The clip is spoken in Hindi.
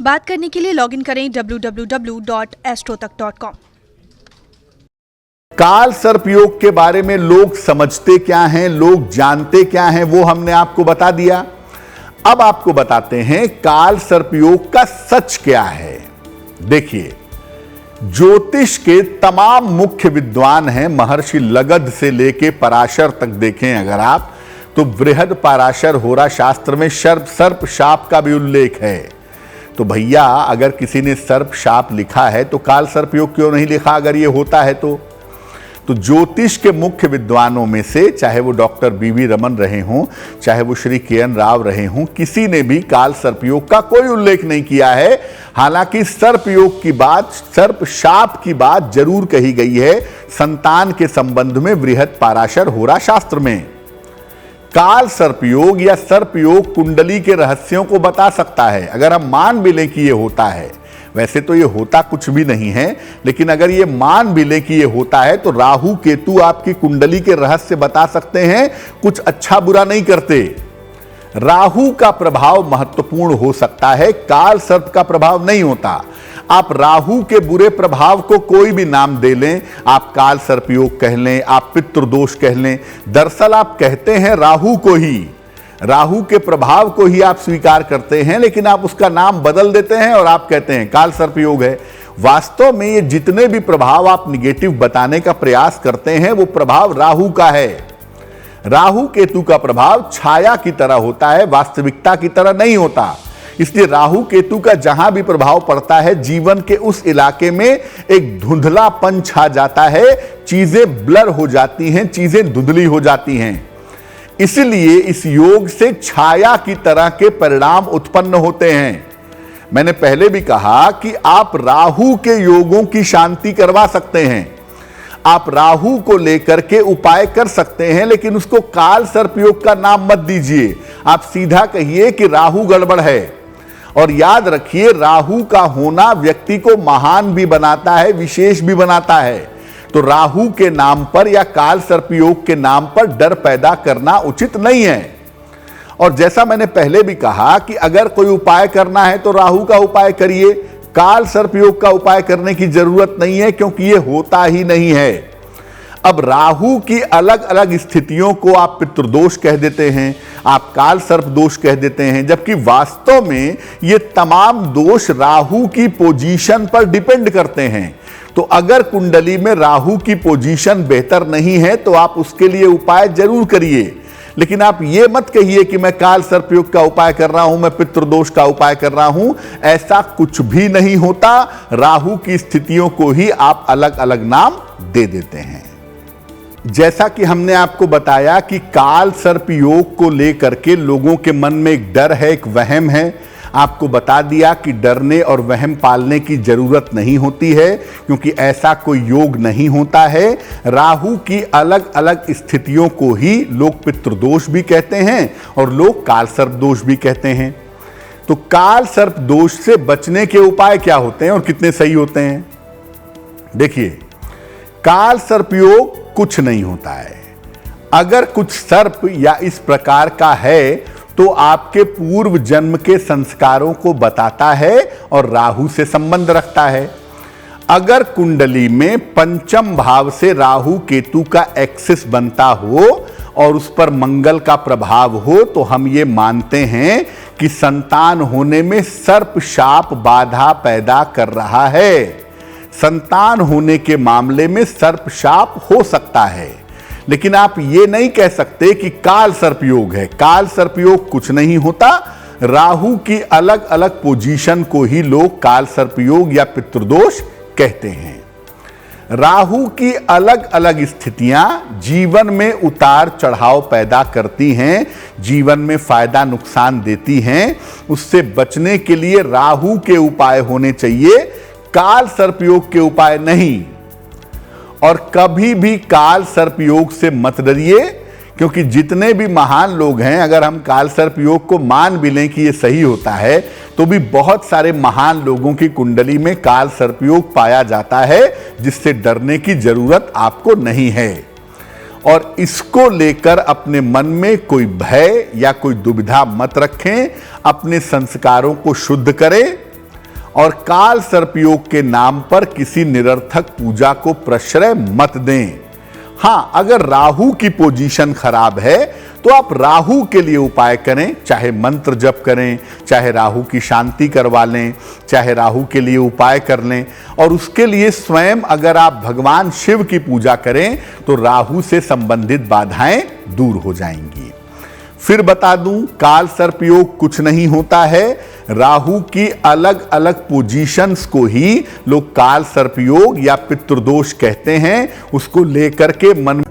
बात करने के लिए लॉगिन करें www.astrotak.com। काल सर्प योग के बारे में लोग समझते क्या हैं, लोग जानते क्या हैं, वो हमने आपको बता दिया। अब आपको बताते हैं काल सर्प योग का सच क्या है। देखिए, ज्योतिष के तमाम मुख्य विद्वान हैं, महर्षि लगध से लेके पराशर तक देखें अगर आप, तो बृहद पराशर होरा शास्त्र में सर्प शाप का भी उल्लेख है। तो भैया, अगर किसी ने सर्प शाप लिखा है तो काल सर्प योग क्यों नहीं लिखा, अगर ये होता है तो ज्योतिष के मुख्य विद्वानों में से, चाहे वो डॉक्टर बीवी रमन रहे हों, चाहे वो श्री के.एन. राव रहे हों, किसी ने भी काल सर्प योग का कोई उल्लेख नहीं किया है। हालांकि सर्प योग की बात, सर्प शाप की बात जरूर कही गई है संतान के संबंध में बृहद पराशर होरा शास्त्र में। काल सर्प योग या सर्प योग कुंडली के रहस्यों को बता सकता है, अगर हम मान भी लें कि ये होता है। वैसे तो ये होता कुछ भी नहीं है, लेकिन अगर ये मान भी लें कि ये होता है तो राहु केतु आपकी कुंडली के रहस्य बता सकते हैं, कुछ अच्छा बुरा नहीं करते। राहु का प्रभाव महत्वपूर्ण हो सकता है, काल सर्प का प्रभाव नहीं होता। आप राहु के बुरे प्रभाव को कोई भी नाम दे लें, आप काल सर्प योग कह लें, आप पितृदोष कह लें, दरअसल आप कहते हैं राहु को ही, राहु के प्रभाव को ही आप स्वीकार करते हैं, लेकिन आप उसका नाम बदल देते हैं और आप कहते हैं काल सर्प योग है। वास्तव में ये जितने भी प्रभाव आप निगेटिव बताने का प्रयास करते हैं वो प्रभाव राहु का है। राहु केतु का प्रभाव छाया की तरह होता है, वास्तविकता की तरह नहीं होता। इसलिए राहु केतु का जहां भी प्रभाव पड़ता है, जीवन के उस इलाके में एक धुंधलापन छा जाता है, चीजें ब्लर हो जाती हैं, चीजें धुंधली हो जाती हैं। इसलिए इस योग से छाया की तरह के परिणाम उत्पन्न होते हैं। मैंने पहले भी कहा कि आप राहु के योगों की शांति करवा सकते हैं, आप राहु को लेकर के उपाय कर सकते हैं, लेकिन उसको काल सर्प योग का नाम मत दीजिए। आप सीधा कहिए कि राहु गड़बड़ है। और याद रखिए, राहु का होना व्यक्ति को महान भी बनाता है, विशेष भी बनाता है। तो राहु के नाम पर या काल सर्प योग के नाम पर डर पैदा करना उचित नहीं है। और जैसा मैंने पहले भी कहा कि अगर कोई उपाय करना है तो राहु का उपाय करिए, काल सर्प योग का उपाय करने की जरूरत नहीं है, क्योंकि यह होता ही नहीं है। अब राहु की अलग अलग स्थितियों को आप पितृदोष कह देते हैं, आप काल सर्प दोष कह देते हैं, जबकि वास्तव में ये तमाम दोष राहु की पोजीशन पर डिपेंड करते हैं। तो अगर कुंडली में राहु की पोजीशन बेहतर नहीं है तो आप उसके लिए उपाय जरूर करिए, लेकिन आप ये मत कहिए कि मैं काल सर्प योग का उपाय कर रहा हूं, मैं पितृदोष का उपाय कर रहा हूं। ऐसा कुछ भी नहीं होता। राहु की स्थितियों को ही आप अलग अलग नाम दे देते हैं। जैसा कि हमने आपको बताया कि काल सर्प योग को लेकर के लोगों के मन में एक डर है, एक वहम है। आपको बता दिया कि डरने और वहम पालने की जरूरत नहीं होती है, क्योंकि ऐसा कोई योग नहीं होता है। राहु की अलग अलग स्थितियों को ही लोग पितृदोष भी कहते हैं और लोग काल सर्प दोष भी कहते हैं। तो काल सर्प दोष से बचने के उपाय क्या होते हैं और कितने सही होते हैं? देखिए, काल सर्प योग कुछ नहीं होता है। अगर कुछ सर्प या इस प्रकार का है तो आपके पूर्व जन्म के संस्कारों को बताता है और राहु से संबंध रखता है। अगर कुंडली में पंचम भाव से राहु केतु का एक्सिस बनता हो और उस पर मंगल का प्रभाव हो तो हम ये मानते हैं कि संतान होने में सर्प शाप बाधा पैदा कर रहा है। संतान होने के मामले में सर्प शाप हो सकता है, लेकिन आप ये नहीं कह सकते कि काल सर्प योग है। काल सर्प योग कुछ नहीं होता। राहु की अलग अलग पोजीशन को ही लोग काल सर्प योग या पितृदोष कहते हैं। राहु की अलग अलग स्थितियां जीवन में उतार चढ़ाव पैदा करती हैं, जीवन में फायदा नुकसान देती हैं। उससे बचने के लिए राहु के उपाय होने चाहिए, काल सर्प योग के उपाय नहीं। और कभी भी काल सर्प योग से मत डरिए, क्योंकि जितने भी महान लोग हैं, अगर हम काल सर्प योग को मान भी लें कि ये सही होता है, तो भी बहुत सारे महान लोगों की कुंडली में काल सर्प योग पाया जाता है, जिससे डरने की जरूरत आपको नहीं है। और इसको लेकर अपने मन में कोई भय या कोई दुविधा मत रखें। अपने संस्कारों को शुद्ध करें, और काल सर्पयोग के नाम पर किसी निरर्थक पूजा को प्रश्रय मत दें। हां, अगर राहु की पोजीशन खराब है तो आप राहु के लिए उपाय करें, चाहे मंत्र जप करें, चाहे राहु की शांति करवा लें, चाहे राहु के लिए उपाय कर लें, और उसके लिए स्वयं अगर आप भगवान शिव की पूजा करें तो राहु से संबंधित बाधाएं दूर हो जाएंगी। फिर बता दूं, काल सर्प योग कुछ नहीं होता है, राहु की अलग अलग पोजीशंस को ही लोग काल सर्प योग या पितृदोष कहते हैं। उसको लेकर के मन